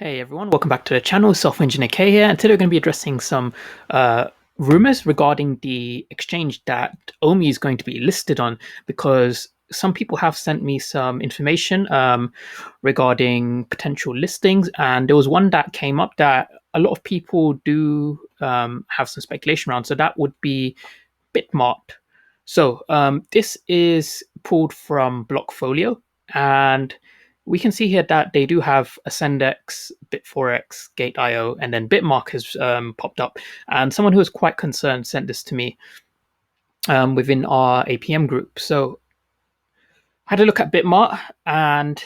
Hey everyone, welcome back to the channel. Software Engineer K here, and today we're going to be addressing some rumors regarding the exchange that OMI is going to be listed on, because some people have sent me some information regarding potential listings, and there was one that came up that a lot of people do have some speculation around. So that would be Bitmart. So this is pulled from Blockfolio, and we can see here that they do have Ascendex, Bit4x, Gate.io, and then Bitmark has popped up. And someone who was quite concerned sent this to me within our APM group. So I had a look at Bitmart, and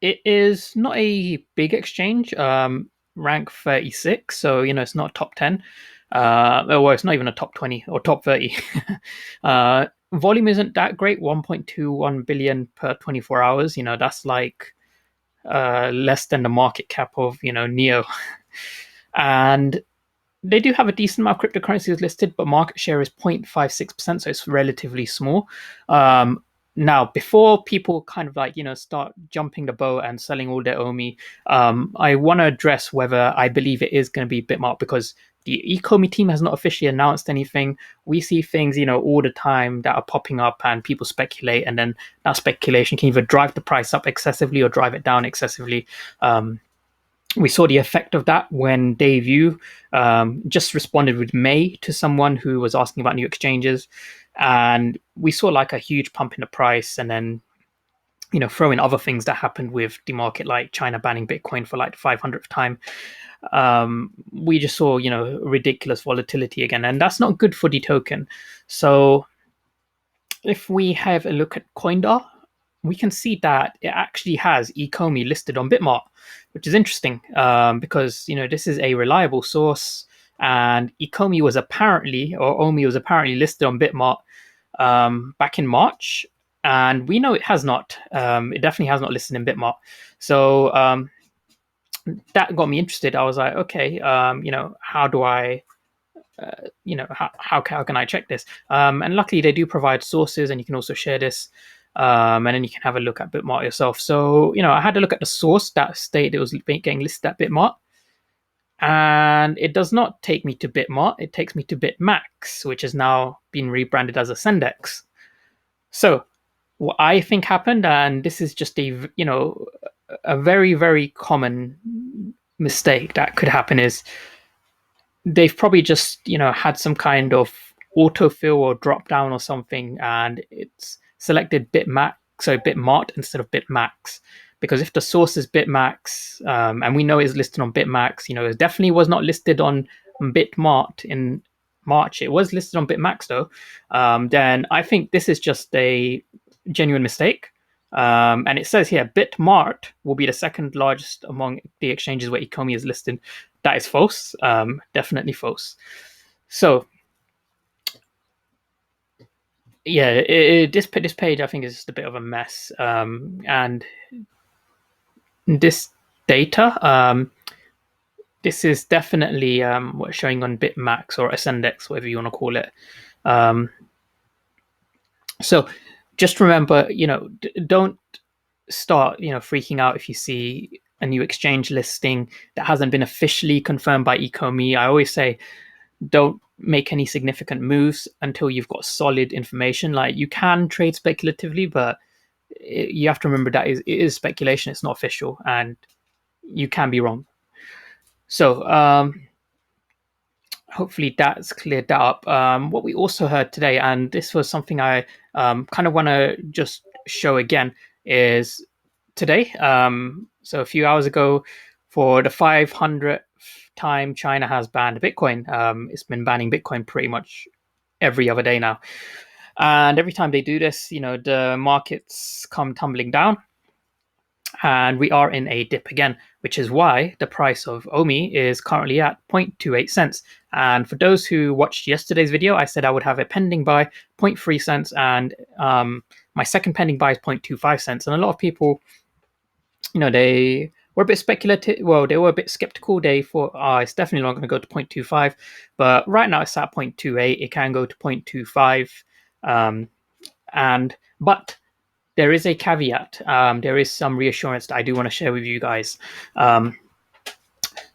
it is not a big exchange, rank 36. So, it's not top 10. Well, it's not even a top 20 or top 30. Volume isn't that great, 1.21 billion per 24 hours. That's like less than the market cap of Neo. And they do have a decent amount of cryptocurrencies listed, but market share is 0.56%, so it's relatively small. Now, before people kind of start jumping the boat and selling all their OMI, I want to address whether I believe it is going to be Bitmart, because the Ecomi team has not officially announced anything. We see things, all the time that are popping up, and people speculate, and then that speculation can either drive the price up excessively or drive it down excessively. We saw the effect of that when Dave Yu just responded with May to someone who was asking about new exchanges, and we saw like a huge pump in the price, and then throw in other things that happened with the market, like China banning Bitcoin for like the 500th time. We just saw ridiculous volatility again, and that's not good for the token. So if we have a look at Coindar, we can see that it actually has Ecomi listed on Bitmart, which is interesting because this is a reliable source, and Ecomi was apparently, or OMI was apparently listed on Bitmart back in March, and we know it has not. It definitely has not listed in Bitmart. So that got me interested. I was like, okay, how do I how can I check this? And luckily they do provide sources, and you can also share this, and then you can have a look at Bitmart yourself. So I had to look at the source that stated it was getting listed at Bitmart, and it does not take me to Bitmart. It takes me to Bitmax, which has now been rebranded as Ascendex. So what I think happened, and this is just a very, very common mistake that could happen, is they've probably just had some kind of autofill or drop down or something, and it's selected Bitmart instead of Bitmax. Because if the source is Bitmax, and we know it's listed on Bitmax, it definitely was not listed on Bitmart in March. It was listed on Bitmax though. Then I think this is just a genuine mistake. And it says here Bitmart will be the second largest among the exchanges where Ecomi is listed. That is false. Definitely false. So yeah, this page I think is just a bit of a mess. And this data, this is definitely what's showing on Bitmax or Ascendex, whatever you want to call it. So just remember, don't start, freaking out if you see a new exchange listing that hasn't been officially confirmed by Ecomi. I always say, don't make any significant moves until you've got solid information. Like, you can trade speculatively, but you have to remember that it is speculation. It's not official, and you can be wrong. So hopefully that's cleared that up. What we also heard today, and this was something I kind of want to just show again, is today, so a few hours ago, for the 500th time China has banned Bitcoin. It's been banning Bitcoin pretty much every other day now. And every time they do this, the markets come tumbling down, and we are in a dip again, which is why the price of OMI is currently at 0.28 cents. And for those who watched yesterday's video, I said I would have a pending buy 0.3 cents, and my second pending buy is 0.25 cents. And a lot of people, they were a bit speculative. Well, they were a bit skeptical. They thought, it's definitely not going to go to 0.25. But right now it's at 0.28. It can go to 0.25. But there is a caveat. There is some reassurance that I do want to share with you guys.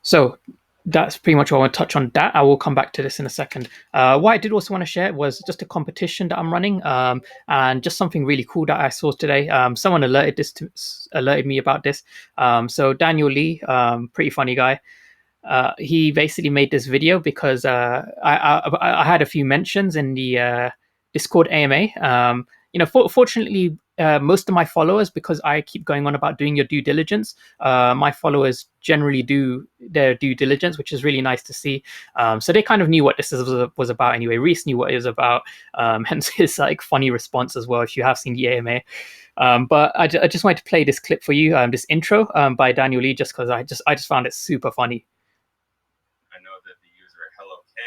So that's pretty much what I want to touch on. That I will come back to this in a second. What I did also want to share was just a competition that I'm running, and just something really cool that I saw today. Someone alerted me about this. So Daniel Lee, pretty funny guy. He basically made this video because I had a few mentions in the Discord AMA. Fortunately, most of my followers, because I keep going on about doing your due diligence, my followers generally do their due diligence, which is really nice to see. So they kind of knew what this was about anyway. Reese knew what it was about, hence his like funny response as well. If you have seen the AMA. But I just wanted to play this clip for you, this intro by Daniel Lee, just because I just found it super funny. I know that the user Hello K,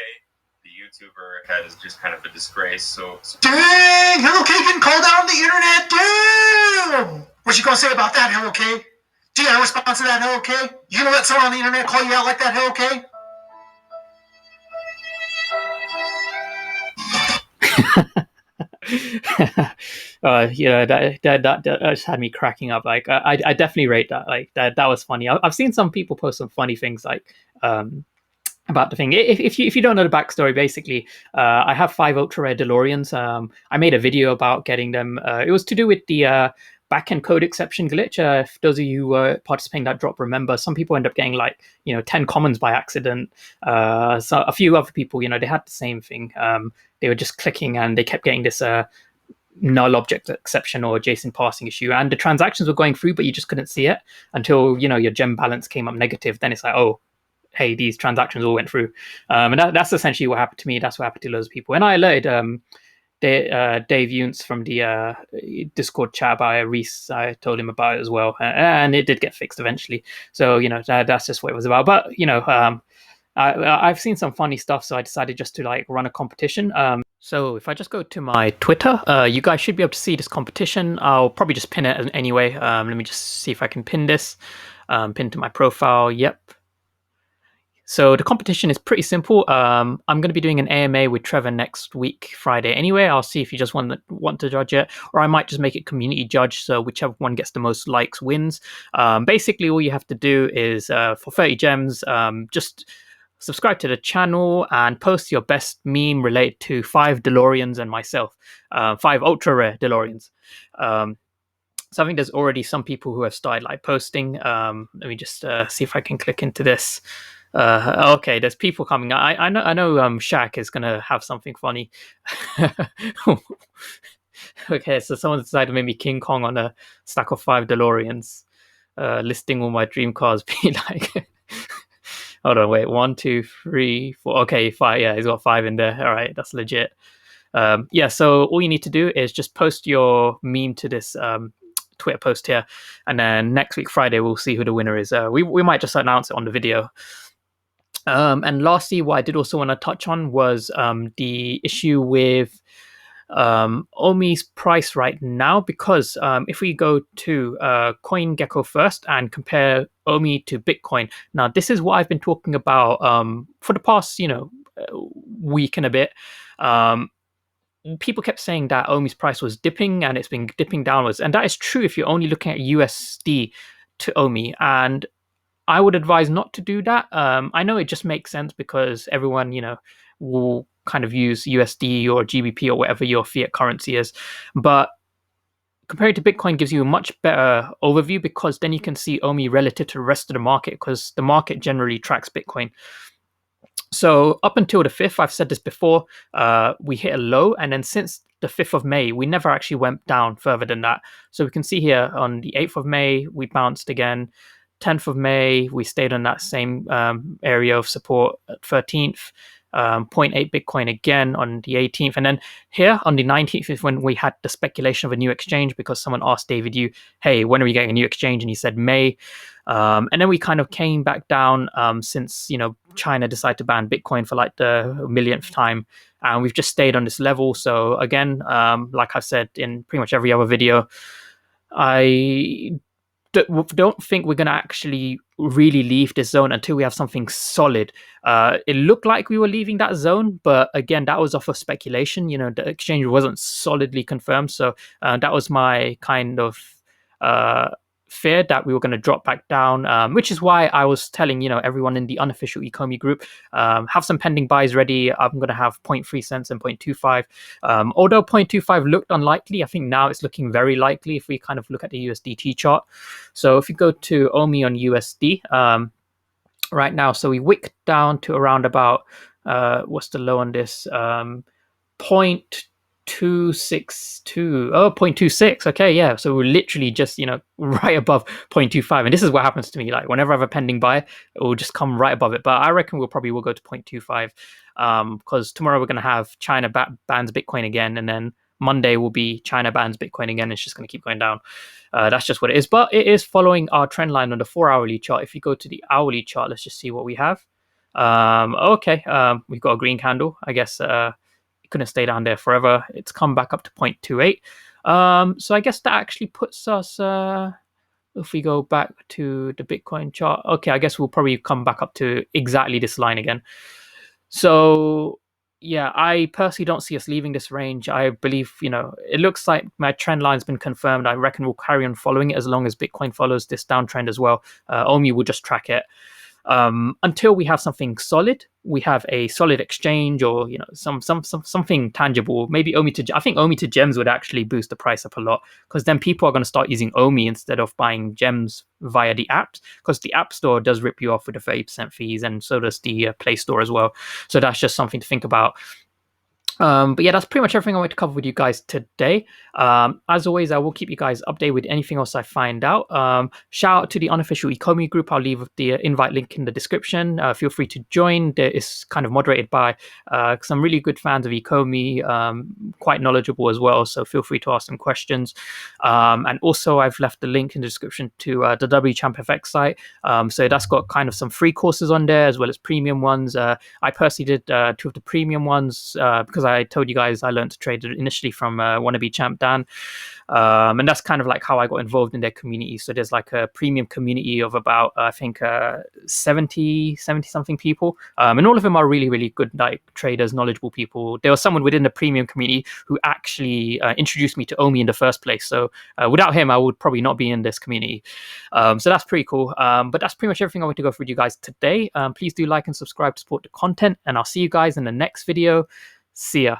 the YouTuber, has just kind of a disgrace. So dang, Hello K getting called out on the internet. Damn! What you gonna say about that, Hello K? Do you have a response to that, Hello K? You gonna let someone on the internet call you out like that, Hello K? That just had me cracking up. Like I definitely rate that. Like that was funny. I've seen some people post some funny things like about the thing. If you don't know the backstory, basically, I have 5 ultra rare DeLoreans. I made a video about getting them. It was to do with the backend code exception glitch. If those of you who were participating in that drop remember, some people end up getting like 10 commons by accident. So a few other people, they had the same thing. They were just clicking and they kept getting this null object exception or JSON parsing issue, and the transactions were going through, but you just couldn't see it until your gem balance came up negative. Then it's like, oh, hey, these transactions all went through. And that's essentially what happened to me. That's what happened to loads of people. And I alerted Dave Yuntz from the Discord chat about Reese. I told him about it as well. And it did get fixed eventually. So, that's just what it was about. But, I've seen some funny stuff, so I decided just to like run a competition. So if I just go to my Twitter, you guys should be able to see this competition. I'll probably just pin it anyway. Let me just see if I can pin this. Pin to my profile. Yep. So the competition is pretty simple. I'm going to be doing an AMA with Trevor next week, Friday. Anyway, I'll see if you just want to judge it, or I might just make it community judge. So whichever one gets the most likes wins. Basically, all you have to do is for 30 gems, just subscribe to the channel and post your best meme related to 5 DeLoreans and myself, 5 ultra rare DeLoreans. So I think there's already some people who have started like posting. Let me just see if I can click into this. Okay, there's people coming. I know. Shaq is gonna have something funny. Okay, so someone decided to make me King Kong on a stack of 5 DeLoreans, listing all my dream cars. Be like, hold on, wait, 1, 2, 3, 4. Okay, 5. Yeah, he's got 5 in there. All right, that's legit. Yeah, so all you need to do is just post your meme to this Twitter post here, and then next week Friday we'll see who the winner is. We might just announce it on the video. And lastly, what I did also want to touch on was the issue with OMI's price right now, because if we go to CoinGecko first and compare OMI to Bitcoin, now this is what I've been talking about for the past week and a bit. People kept saying that OMI's price was dipping and it's been dipping downwards, and that is true if you're only looking at USD to OMI, and I would advise not to do that. I know it just makes sense because everyone, will kind of use USD or GBP or whatever your fiat currency is. But compared to Bitcoin gives you a much better overview, because then you can see OMI relative to the rest of the market, because the market generally tracks Bitcoin. So up until the 5th, I've said this before, we hit a low, and then since the 5th of May, we never actually went down further than that. So we can see here on the 8th of May, we bounced again. 10th of May, we stayed on that same area of support. At 13th, 0.8 Bitcoin again on the 18th. And then here on the 19th is when we had the speculation of a new exchange, because someone asked David Yu, hey, when are we getting a new exchange? And he said May. And then we kind of came back down since, China decided to ban Bitcoin for like the millionth time. And we've just stayed on this level. So again, like I've said in pretty much every other video, I don't think we're going to actually really leave this zone until we have something solid. It looked like we were leaving that zone, but again, that was off of speculation. The exchange wasn't solidly confirmed. So that was my kind of feared that we were going to drop back down, which is why I was telling everyone in the unofficial Ecomi group, have some pending buys ready. I'm going to have 0.3 cents and 0.25. Although 0.25 looked unlikely, I think now it's looking very likely if we kind of look at the USDT chart. So if you go to OMI on USD right now, so we wicked down to around about what's the low on this? 0.262. Oh, 0.26. Okay, yeah. So we're literally just, right above 0.25. And this is what happens to me. Like whenever I have a pending buy, it will just come right above it. But I reckon will go to 0.25. Because tomorrow we're going to have China bans Bitcoin again. And then Monday will be China bans Bitcoin again. It's just going to keep going down. That's just what it is. But it is following our trend line on the 4-hourly chart. If you go to the hourly chart, let's just see what we have. Okay. We've got a green candle. I guess couldn't stay down there forever. It's come back up to 0.28. So I guess that actually puts us, if we go back to the Bitcoin chart, okay, I guess we'll probably come back up to exactly this line again. So yeah, I personally don't see us leaving this range. I believe, it looks like my trend line's been confirmed. I reckon we'll carry on following it as long as Bitcoin follows this downtrend as well. OMI will just track it. Until we have something solid, we have a solid exchange or something tangible. Maybe I think OMI to gems would actually boost the price up a lot, because then people are going to start using OMI instead of buying gems via the apps, because the App Store does rip you off with the 30% fees, and so does the Play Store as well. So that's just something to think about. But yeah, that's pretty much everything I want to cover with you guys today. As always, I will keep you guys updated with anything else I find out. Shout out to the unofficial Ecomi group. I'll leave the invite link in the description. Feel free to join. It's kind of moderated by some really good fans of Ecomi, quite knowledgeable as well. So feel free to ask them questions. And also, I've left the link in the description to the WChampFX site. So that's got kind of some free courses on there as well as premium ones. I personally did 2 of the premium ones because I told you guys I learned to trade initially from wannabe champ Dan, and that's kind of like how I got involved in their community. So there's like a premium community of about I think 70 something people, and all of them are really, really good like traders, knowledgeable people. There was someone within the premium community who actually introduced me to OMI in the first place, so without him I would probably not be in this community. So that's pretty cool. But that's pretty much everything I want to go through with you guys today. Please do like and subscribe to support the content, and I'll see you guys in the next video. See ya.